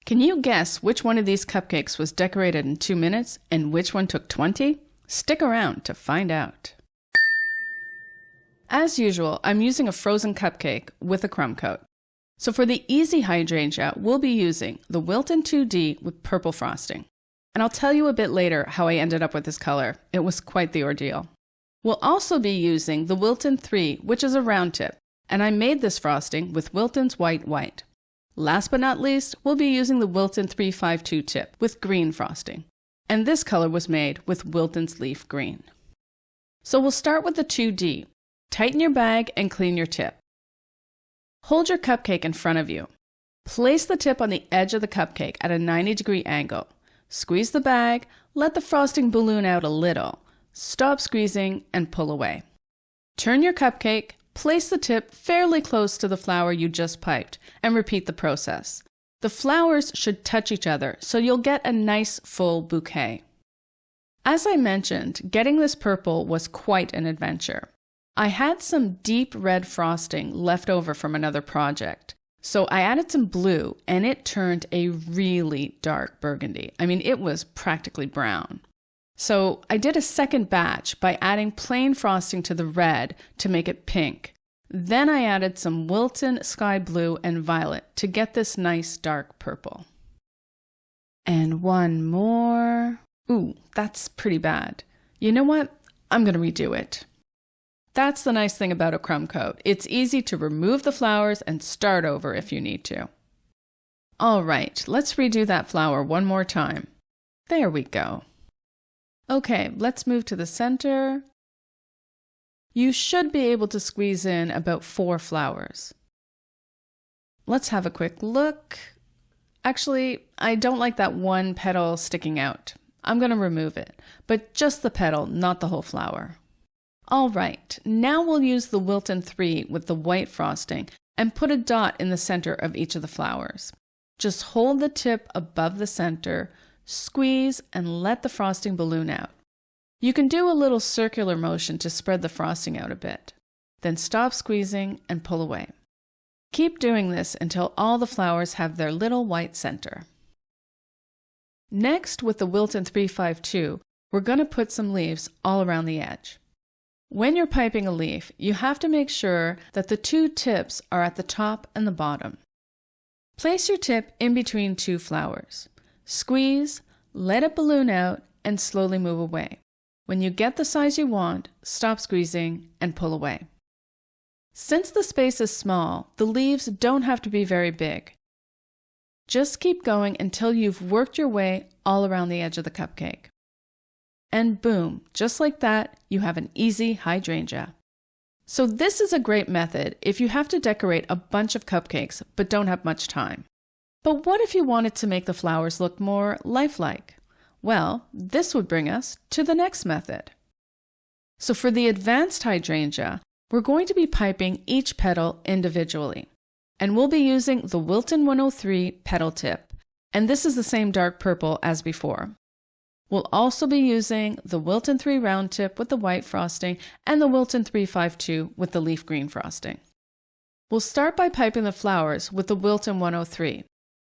Can you guess which one of these cupcakes was decorated in 2 minutes and which one took 20? Stick around to find out. As usual, I'm using a frozen cupcake with a crumb coat. So for the easy hydrangea, we'll be using the Wilton 2D with purple frosting. And I'll tell you a bit later how I ended up with this color. It was quite the ordeal. We'll also be using the Wilton 3, which is a round tip, and I made this frosting with Wilton's white. Last but not least, we'll be using the Wilton 352 tip with green frosting. And this color was made with Wilton's leaf green. So we'll start with the 2D. Tighten your bag and clean your tip. Hold your cupcake in front of you. Place the tip on the edge of the cupcake at a 90-degree angle. Squeeze the bag, let the frosting balloon out a little. Stop squeezing and pull away. Turn your cupcake, place the tip fairly close to the flower you just piped, and repeat the process. The flowers should touch each other so you'll get a nice full bouquet. As I mentioned, getting this purple was quite an adventure. I had some deep red frosting left over from another project, so I added some blue and it turned a really dark burgundy. I mean, it was practically brown. So I did a second batch by adding plain frosting to the red to make it pink. Then I added some Wilton sky blue and violet to get this nice dark purple. And one more. Ooh, that's pretty bad. You know what? I'm going to redo it. That's the nice thing about a crumb coat. It's easy to remove the flowers and start over if you need to. All right, let's redo that flower one more time. There we go. Okay, let's move to the center. You should be able to squeeze in about 4 flowers. Let's have a quick look. Actually, I don't like that one petal sticking out. I'm going to remove it, but just the petal, not the whole flower. All right, now we'll use the Wilton 3 with the white frosting and put a dot in the center of each of the flowers. Just hold the tip above the center, squeeze, and let the frosting balloon out. You can do a little circular motion to spread the frosting out a bit. Then stop squeezing and pull away. Keep doing this until all the flowers have their little white center. Next, with the Wilton 352, we're going to put some leaves all around the edge. When you're piping a leaf, you have to make sure that the 2 tips are at the top and the bottom. Place your tip in between 2 flowers. Squeeze, let it balloon out, and slowly move away. When you get the size you want, stop squeezing and pull away. Since the space is small, the leaves don't have to be very big. Just keep going until you've worked your way all around the edge of the cupcake. And boom, just like that, you have an easy hydrangea. So this is a great method if you have to decorate a bunch of cupcakes but don't have much time. But what if you wanted to make the flowers look more lifelike? Well, this would bring us to the next method. So for the advanced hydrangea, we're going to be piping each petal individually. And we'll be using the Wilton 103 petal tip, and this is the same dark purple as before. We'll also be using the Wilton 3 round tip with the white frosting and the Wilton 352 with the leaf green frosting. We'll start by piping the flowers with the Wilton 103.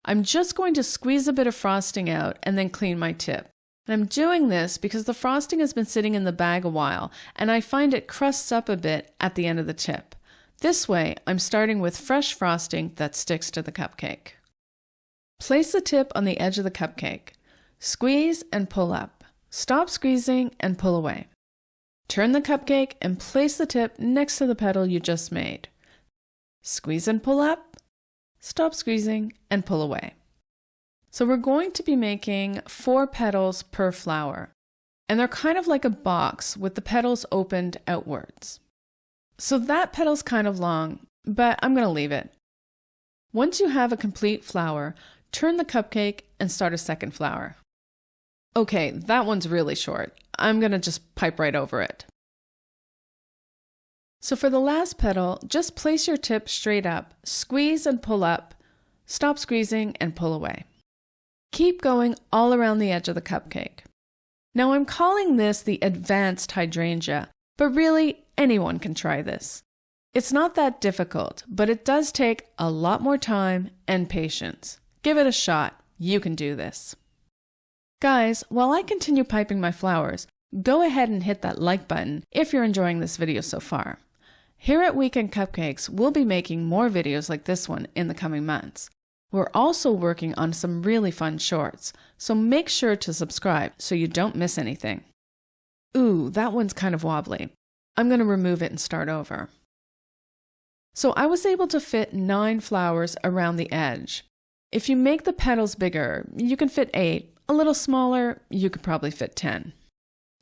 I'm just going to squeeze a bit of frosting out and then clean my tip. And I'm doing this because the frosting has been sitting in the bag a while and I find it crusts up a bit at the end of the tip. This way, I'm starting with fresh frosting that sticks to the cupcake. Place the tip on the edge of the cupcake. Squeeze and pull up. Stop squeezing and pull away. Turn the cupcake and place the tip next to the petal you just made. Squeeze and pull up. Stop squeezing and pull away. So we're going to be making 4 petals per flower, and they're kind of like a box with the petals opened outwards. So that petal's kind of long, but I'm going to leave it. Once you have a complete flower, turn the cupcake and start a second flower. Okay, that one's really short. I'm going to just pipe right over it. So for the last petal, just place your tip straight up, squeeze and pull up, stop squeezing and pull away. Keep going all around the edge of the cupcake. Now I'm calling this the advanced hydrangea, but really anyone can try this. It's not that difficult, but it does take a lot more time and patience. Give it a shot. You can do this. Guys, while I continue piping my flowers, go ahead and hit that like button if you're enjoying this video so far. Here at Weekend Cupcakes, we'll be making more videos like this one in the coming months. We're also working on some really fun shorts, so make sure to subscribe so you don't miss anything. Ooh, that one's kind of wobbly. I'm going to remove it and start over. So I was able to fit 9 flowers around the edge. If you make the petals bigger, you can fit 8. A little smaller, you could probably fit 10.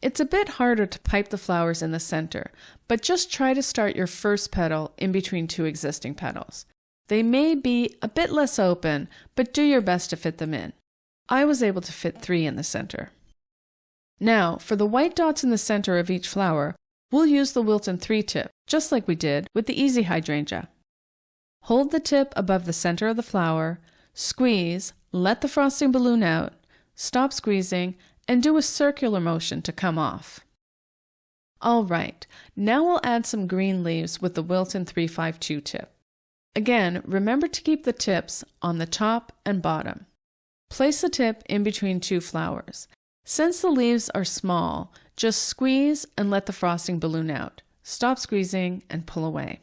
It's a bit harder to pipe the flowers in the center, but just try to start your first petal in between 2 existing petals. They may be a bit less open, but do your best to fit them in. I was able to fit 3 in the center. Now, for the white dots in the center of each flower, we'll use the Wilton 3 tip, just like we did with the Easy Hydrangea. Hold the tip above the center of the flower, squeeze, let the frosting balloon out, stop squeezing, and do a circular motion to come off. Alright, now we'll add some green leaves with the Wilton 352 tip. Again, remember to keep the tips on the top and bottom. Place the tip in between 2 flowers. Since the leaves are small, just squeeze and let the frosting balloon out. Stop squeezing and pull away.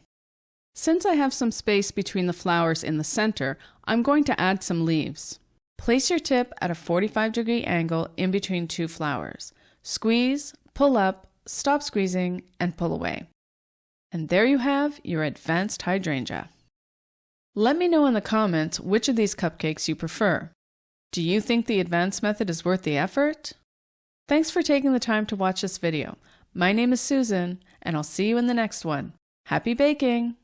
Since I have some space between the flowers in the center, I'm going to add some leaves. Place your tip at a 45-degree angle in between 2 flowers. Squeeze, pull up, stop squeezing, and pull away. And there you have your advanced hydrangea. Let me know in the comments which of these cupcakes you prefer. Do you think the advanced method is worth the effort? Thanks for taking the time to watch this video. My name is Susan, and I'll see you in the next one. Happy baking!